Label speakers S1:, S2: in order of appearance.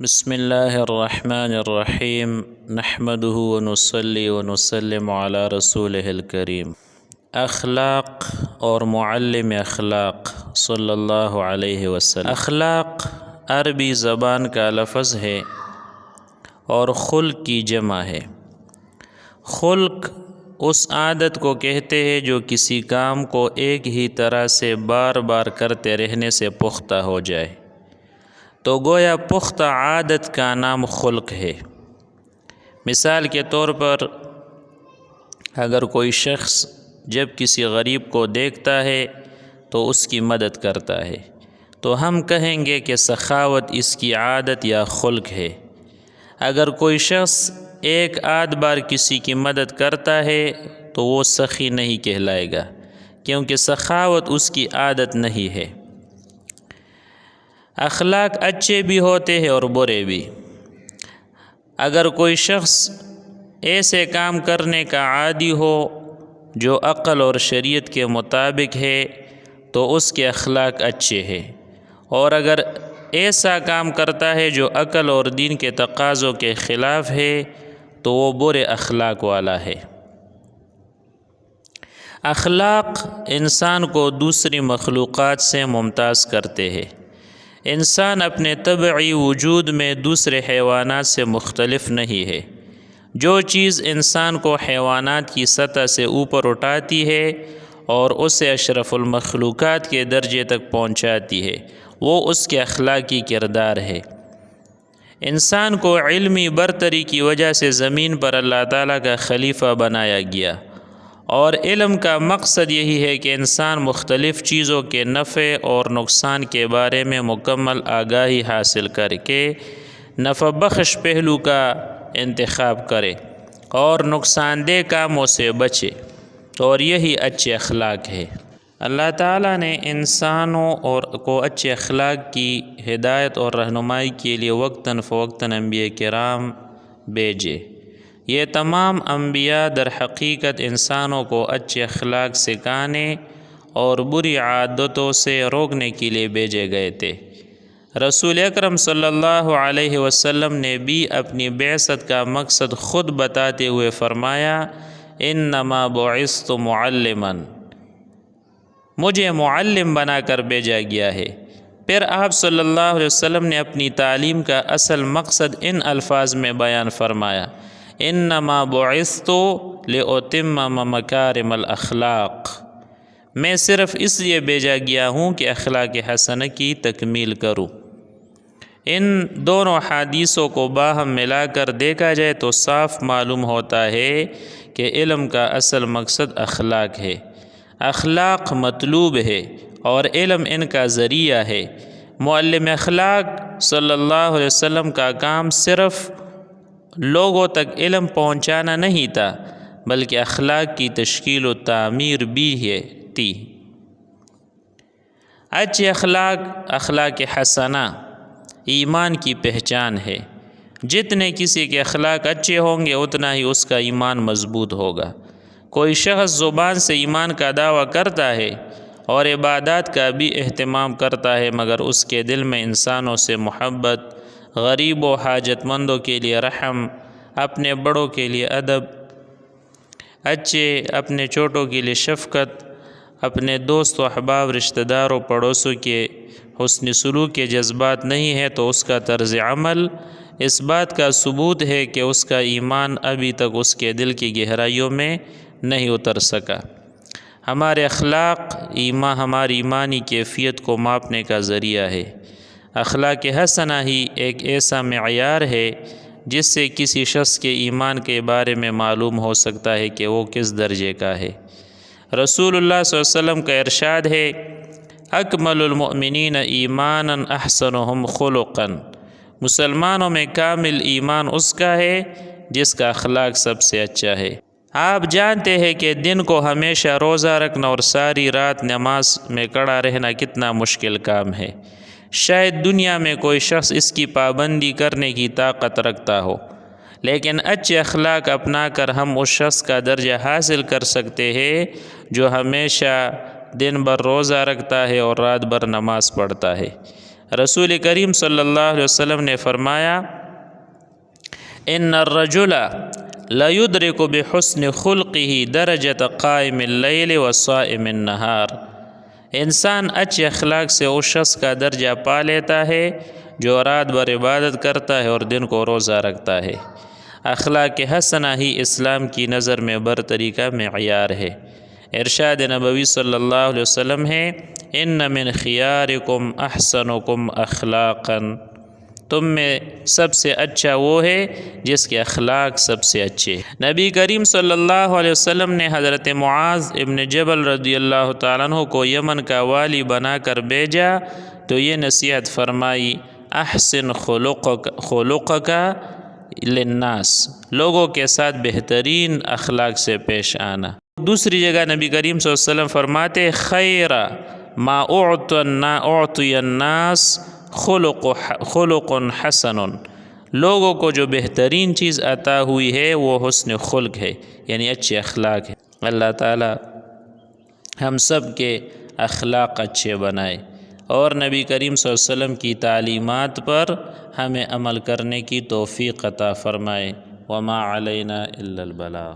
S1: بسم اللہ الرحمن الرحیم نحمده ونصلی ونسلم علی رسولہ الکریم۔ اخلاق اور معلم اخلاق صلی اللہ علیہ وسلم۔ اخلاق عربی زبان کا لفظ ہے اور خلق کی جمع ہے۔ خلق اس عادت کو کہتے ہیں جو کسی کام کو ایک ہی طرح سے بار بار کرتے رہنے سے پختہ ہو جائے، تو گویا پختہ عادت کا نام خلق ہے۔ مثال کے طور پر اگر کوئی شخص جب کسی غریب کو دیکھتا ہے تو اس کی مدد کرتا ہے، تو ہم کہیں گے کہ سخاوت اس کی عادت یا خلق ہے۔ اگر کوئی شخص ایک آدھ بار کسی کی مدد کرتا ہے تو وہ سخی نہیں کہلائے گا، کیونکہ سخاوت اس کی عادت نہیں ہے۔ اخلاق اچھے بھی ہوتے ہیں اور برے بھی۔ اگر کوئی شخص ایسے کام کرنے کا عادی ہو جو عقل اور شریعت کے مطابق ہے تو اس کے اخلاق اچھے ہیں، اور اگر ایسا کام کرتا ہے جو عقل اور دین کے تقاضوں کے خلاف ہے تو وہ برے اخلاق والا ہے۔ اخلاق انسان کو دوسری مخلوقات سے ممتاز کرتے ہیں۔ انسان اپنے طبعی وجود میں دوسرے حیوانات سے مختلف نہیں ہے۔ جو چیز انسان کو حیوانات کی سطح سے اوپر اٹھاتی ہے اور اسے اشرف المخلوقات کے درجے تک پہنچاتی ہے، وہ اس کے اخلاقی کردار ہے۔ انسان کو علمی برتری کی وجہ سے زمین پر اللہ تعالیٰ کا خلیفہ بنایا گیا، اور علم کا مقصد یہی ہے کہ انسان مختلف چیزوں کے نفع اور نقصان کے بارے میں مکمل آگاہی حاصل کر کے نفع بخش پہلو کا انتخاب کرے اور نقصان دہ کاموں سے بچے، اور یہی اچھے اخلاق ہے۔ اللہ تعالیٰ نے انسانوں کو اچھے اخلاق کی ہدایت اور رہنمائی کے لیے وقتاً فوقتاً انبیاء کرام بھیجے۔ یہ تمام انبیاء در حقیقت انسانوں کو اچھے اخلاق سکھانے اور بری عادتوں سے روکنے کے لیے بھیجے گئے تھے۔ رسول اکرم صلی اللہ علیہ وسلم نے بھی اپنی بعثت کا مقصد خود بتاتے ہوئے فرمایا، انما بعثت معلما، مجھے معلم بنا کر بھیجا گیا ہے۔ پھر آپ صلی اللہ علیہ وسلم نے اپنی تعلیم کا اصل مقصد ان الفاظ میں بیان فرمایا، انما بعثت لأتمم مکارم الاخلاق، میں صرف اس لیے بھیجا گیا ہوں کہ اخلاق حسنہ کی تکمیل کروں۔ ان دونوں حدیثوں کو باہم ملا کر دیکھا جائے تو صاف معلوم ہوتا ہے کہ علم کا اصل مقصد اخلاق ہے۔ اخلاق مطلوب ہے اور علم ان کا ذریعہ ہے۔ معلم اخلاق صلی اللہ علیہ وسلم کا کام صرف لوگوں تک علم پہنچانا نہیں تھا، بلکہ اخلاق کی تشکیل و تعمیر بھی تھی۔ اچھے اخلاق حسنہ ایمان کی پہچان ہے۔ جتنے کسی کے اخلاق اچھے ہوں گے اتنا ہی اس کا ایمان مضبوط ہوگا۔ کوئی شخص زبان سے ایمان کا دعویٰ کرتا ہے اور عبادات کا بھی اہتمام کرتا ہے، مگر اس کے دل میں انسانوں سے محبت، غریب و حاجت مندوں کے لیے رحم، اپنے بڑوں کے لیے ادب، اپنے چھوٹوں کے لیے شفقت، اپنے دوست و احباب، رشتہ داروں، پڑوسوں کے حسن سلوک کے جذبات نہیں ہے، تو اس کا طرز عمل اس بات کا ثبوت ہے کہ اس کا ایمان ابھی تک اس کے دل کی گہرائیوں میں نہیں اتر سکا۔ ہمارے اخلاق ہماری ایمانی کیفیت کو ماپنے کا ذریعہ ہے۔ اخلاق حسنہ ہی ایک ایسا معیار ہے جس سے کسی شخص کے ایمان کے بارے میں معلوم ہو سکتا ہے کہ وہ کس درجے کا ہے۔ رسول اللہ صلی اللہ علیہ وسلم کا ارشاد ہے، اکمل المؤمنین ایمانا احسنهم خلقا، مسلمانوں میں کامل ایمان اس کا ہے جس کا اخلاق سب سے اچھا ہے۔ آپ جانتے ہیں کہ دن کو ہمیشہ روزہ رکھنا اور ساری رات نماز میں کھڑا رہنا کتنا مشکل کام ہے۔ شاید دنیا میں کوئی شخص اس کی پابندی کرنے کی طاقت رکھتا ہو، لیکن اچھے اخلاق اپنا کر ہم اس شخص کا درجہ حاصل کر سکتے ہیں جو ہمیشہ دن بھر روزہ رکھتا ہے اور رات بھر نماز پڑھتا ہے۔ رسول کریم صلی اللہ علیہ وسلم نے فرمایا ان الرجل لیدرک بحسن خلقه درجۃ قائم اللیل وصائم النہار، انسان اچھے اخلاق سے اس شخص کا درجہ پا لیتا ہے جو رات بھر عبادت کرتا ہے اور دن کو روزہ رکھتا ہے۔ اخلاق حسنہ ہی اسلام کی نظر میں برتری کا معیار ہے۔ ارشاد نبوی صلی اللہ علیہ وسلم ہے ان من خیارکم احسنکم اخلاقا، تم میں سب سے اچھا وہ ہے جس کے اخلاق سب سے اچھے۔ نبی کریم صلی اللہ علیہ وسلم نے حضرت معاذ ابن جبل رضی اللہ تعالیٰ عنہ کو یمن کا والی بنا کر بھیجا تو یہ نصیحت فرمائی احسن خلقک للناس، لوگوں کے ساتھ بہترین اخلاق سے پیش آنا۔ دوسری جگہ نبی کریم صلی اللہ علیہ وسلم فرماتے خیر ما اعطی الناس خلق حسن، لوگوں کو جو بہترین چیز عطا ہوئی ہے وہ حسن خلق ہے، یعنی اچھے اخلاق ہے۔ اللہ تعالی ہم سب کے اخلاق اچھے بنائے اور نبی کریم صلی اللہ علیہ وسلم کی تعلیمات پر ہمیں عمل کرنے کی توفیق عطا فرمائے۔ وما علینا الا البلاغ۔